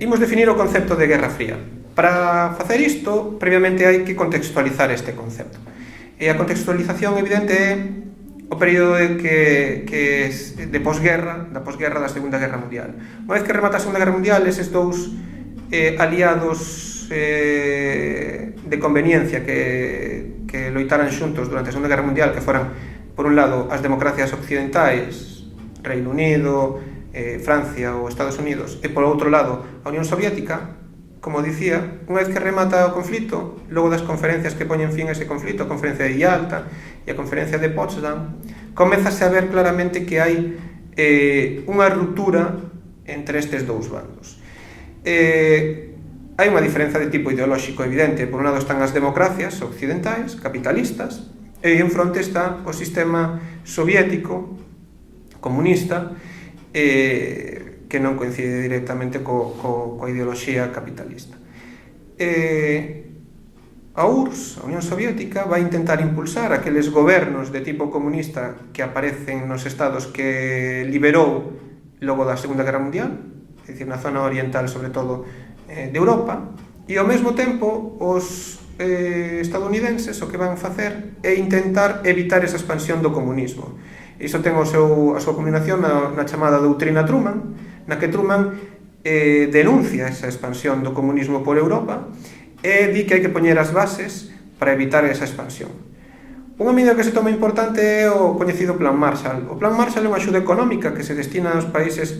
Imos definir o concepto de Guerra Fría. Para facer isto, previamente hai que contextualizar este concepto. E a contextualización evidente é o período de posguerra, da posguerra da Segunda Guerra Mundial. Unha vez que remata a Segunda Guerra Mundial, eses dous aliados de conveniencia que loitaran xuntos durante a Segunda Guerra Mundial, que foran, por un lado, as democracias occidentais, Reino Unido, Francia ou Estados Unidos, e por outro lado, a Unión Soviética, como dicía, unha vez que remata o conflito, logo das conferencias que poñen fin a ese conflito, a conferencia de Yalta e a conferencia de Potsdam, comezase a ver claramente que hai unha ruptura entre estes dous bandos. Hai unha diferenza de tipo ideolóxico evidente. Por un lado están as democracias occidentais, capitalistas, e en fronte está o sistema soviético, comunista, que non coincide directamente coa ideoloxía capitalista. A URSS, a Unión Soviética, vai intentar impulsar aqueles gobernos de tipo comunista que aparecen nos estados que liberou logo da Segunda Guerra Mundial, é dicir, na zona oriental, sobre todo, de Europa, e ao mesmo tempo os estadounidenses o que van facer é intentar evitar esa expansión do comunismo. Iso ten a súa culminación na chamada doutrina Truman, na que Truman denuncia esa expansión do comunismo por Europa e di que hai que poñer as bases para evitar esa expansión. Unha medida que se toma importante é o coñecido Plan Marshall. O Plan Marshall é unha axuda económica que se destina aos países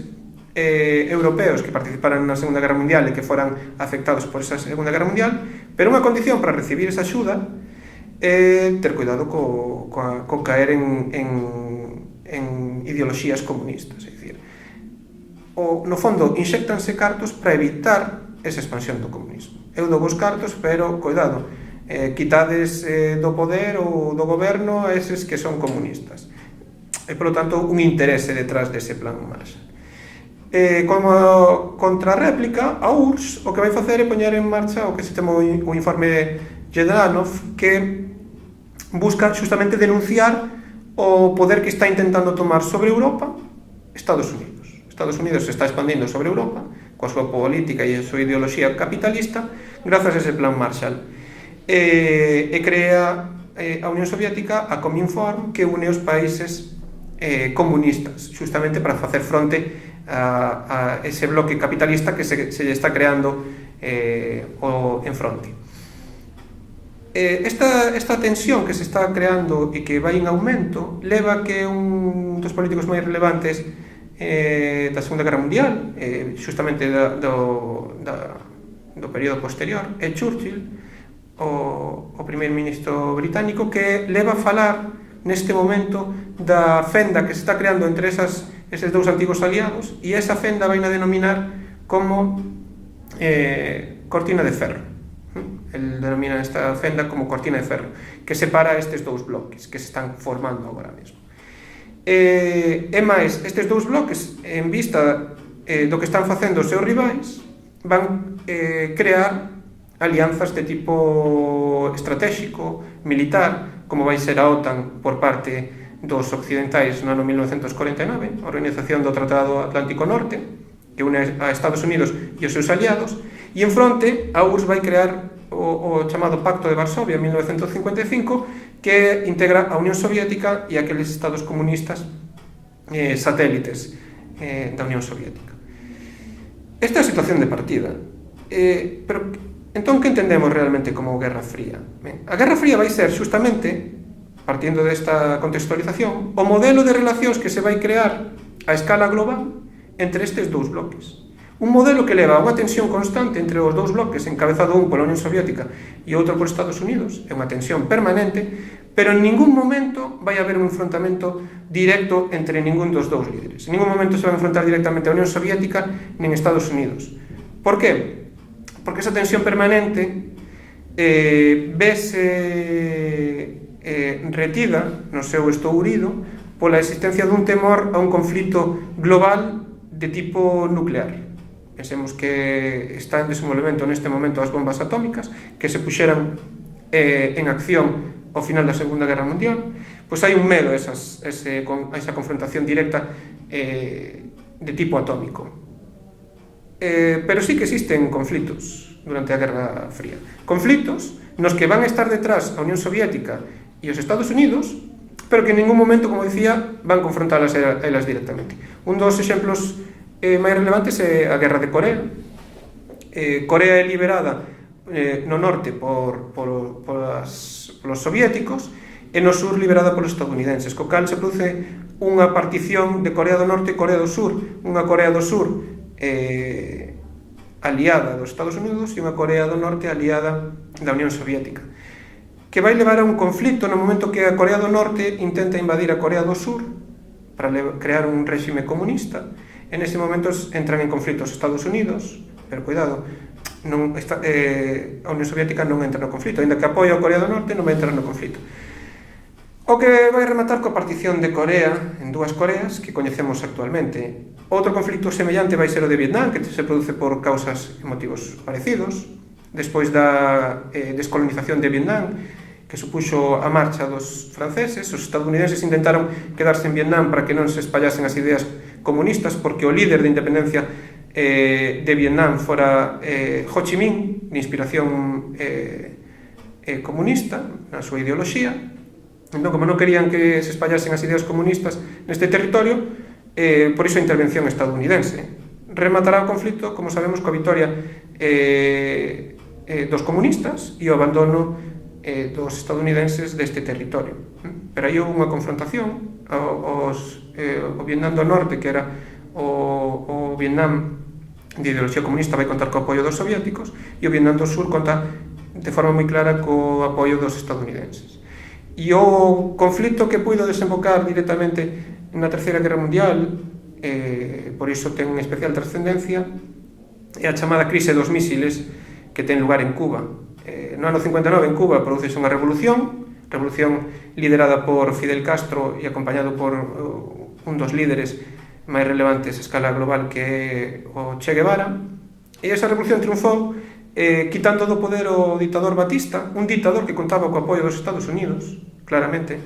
europeos que participaran na Segunda Guerra Mundial e que foran afectados por esa Segunda Guerra Mundial, pero unha condición para recibir esa axuda é ter cuidado co caer en ideoloxías comunistas. É dicir, no fondo, inxectanse cartos para evitar esa expansión do comunismo. Eu dou vos cartos, pero, cuidado, quitades do poder ou do goberno a eses que son comunistas. E, polo tanto, un interese detrás dese Plan Marshall. Como contrarréplica, a URSS o que vai facer é poñer en marcha o que se chama o informe Jedanov, que busca justamente denunciar o poder que está intentando tomar sobre Europa Estados Unidos. Estados Unidos se está expandindo sobre Europa coa súa política e a súa ideoloxía capitalista grazas a ese Plan Marshall, e crea a Unión Soviética a Cominform, que une os países comunistas, justamente para facer fronte a ese bloque capitalista que se está creando en fronte. Esta tensión que se está creando e que vai en aumento leva a que un dos políticos máis relevantes da Segunda Guerra Mundial, justamente do período posterior, é Churchill, o primeiro ministro británico, que leva a falar neste momento da fenda que se está creando entre eses dous antigos aliados, e esa fenda vai a denominar como cortina de ferro. El denomina esta fenda como cortina de ferro, que separa estes dous bloques que se están formando agora mesmo. E máis, estes dous bloques, en vista do que están facendo os seus rivais, van crear alianzas de tipo estratégico, militar, como vai ser a OTAN por parte dos occidentais no ano 1949, a Organización do Tratado Atlántico Norte, que une a Estados Unidos e os seus aliados, e en fronte a URSS vai crear o chamado Pacto de Varsovia en 1955, que integra a Unión Soviética e aqueles estados comunistas satélites da Unión Soviética. Esta é a situación de partida. Pero, entón, que entendemos realmente como Guerra Fría? A Guerra Fría vai ser, justamente, partindo desta contextualización, o modelo de relacións que se vai crear a escala global entre estes dous bloques. Un modelo que leva a unha tensión constante entre os dous bloques, encabezado un pola Unión Soviética e outro por Estados Unidos, é unha tensión permanente, pero en ningún momento vai haber un enfrontamento directo entre ningún dos dous líderes. En ningún momento se vai enfrontar directamente a Unión Soviética nin Estados Unidos. Por que? Porque esa tensión permanente vese retida no seu estourido pola existencia dun temor a un conflito global de tipo nuclear. Pensemos que está en desenvolvemento neste momento as bombas atómicas que se puxeran en acción ao final da Segunda Guerra Mundial. Pois hai un medo a esa confrontación directa de tipo atómico. pero sí que existen conflitos durante a Guerra Fría. Conflitos nos que van a estar detrás a Unión Soviética e os Estados Unidos, pero que en ningún momento, como dicía, van confrontalas a elas directamente. Un dos exemplos máis relevantes é a Guerra de Corea. Corea é liberada no norte polos soviéticos e no sur liberada polos estadounidenses, co cal se produce unha partición de Corea do Norte e Corea do Sur, unha Corea do Sur aliada dos Estados Unidos e unha Corea do Norte aliada da Unión Soviética, que vai levar a un conflicto no momento que a Corea do Norte intenta invadir a Corea do Sur para crear un réxime comunista. En ese momento entran en conflito os Estados Unidos, pero cuidado, a Unión Soviética non entra no conflito, ainda que apoia a Corea do Norte, non vai entrar no conflito. O que vai rematar coa partición de Corea en dúas Coreas que coñecemos actualmente. Outro conflicto semellante vai ser o de Vietnam, que se produce por causas e motivos parecidos, despois da descolonización de Vietnam, que supuxo a marcha dos franceses. Os estadounidenses intentaron quedarse en Vietnam para que non se espallasen as ideas comunistas, porque o líder de independencia de Vietnam fora Ho Chi Minh, de inspiración comunista na súa ideoloxía. Entón, como non querían que se espallasen as ideas comunistas neste territorio, por iso a intervención estadounidense. Rematará o conflito, como sabemos, coa vitoria dos comunistas e o abandono dos estadounidenses deste territorio. Pero aí houve unha confrontación. O Vietnam do Norte, que era o Vietnam de ideoloxía comunista, vai contar co apoio dos soviéticos, e o Vietnam do Sur conta de forma moi clara co apoio dos estadounidenses. E o conflito que puido desembocar directamente na Terceira Guerra Mundial, por iso ten unha especial trascendencia, é a chamada crise dos mísiles que ten lugar en Cuba. No ano 59 en Cuba produce unha revolución liderada por Fidel Castro e acompañado por un dos líderes máis relevantes a escala global, que é o Che Guevara, e esa revolución triunfou quitando do poder o ditador Batista, un ditador que contaba co apoio dos Estados Unidos, claramente.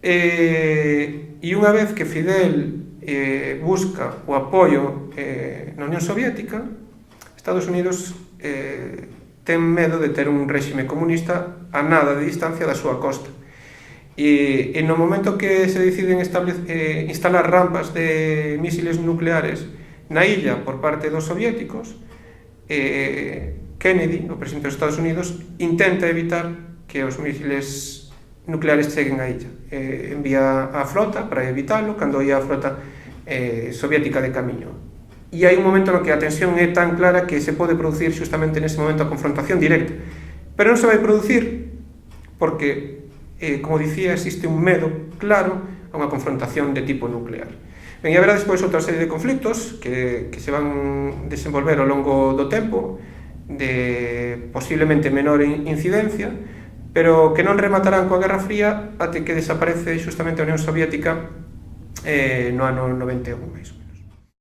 E unha vez que Fidel busca o apoio na Unión Soviética, Estados Unidos ten medo de ter un réxime comunista a nada de distancia da súa costa. E no momento que se deciden instalar rampas de mísiles nucleares na illa por parte dos soviéticos, Kennedy, o presidente dos Estados Unidos, intenta evitar que os mísiles nucleares cheguen á illa. Envía a flota para evitalo, cando ia a flota soviética de camiño. E hai un momento no que a tensión é tan clara que se pode producir justamente nese momento a confrontación directa. Pero non se vai producir porque, como dicía, existe un medo claro a unha confrontación de tipo nuclear. Ben, e haberá despois outra serie de conflictos que se van desenvolver ao longo do tempo, de posiblemente menor incidencia, pero que non rematarán coa Guerra Fría até que desaparece justamente a Unión Soviética no ano 91 mesmo.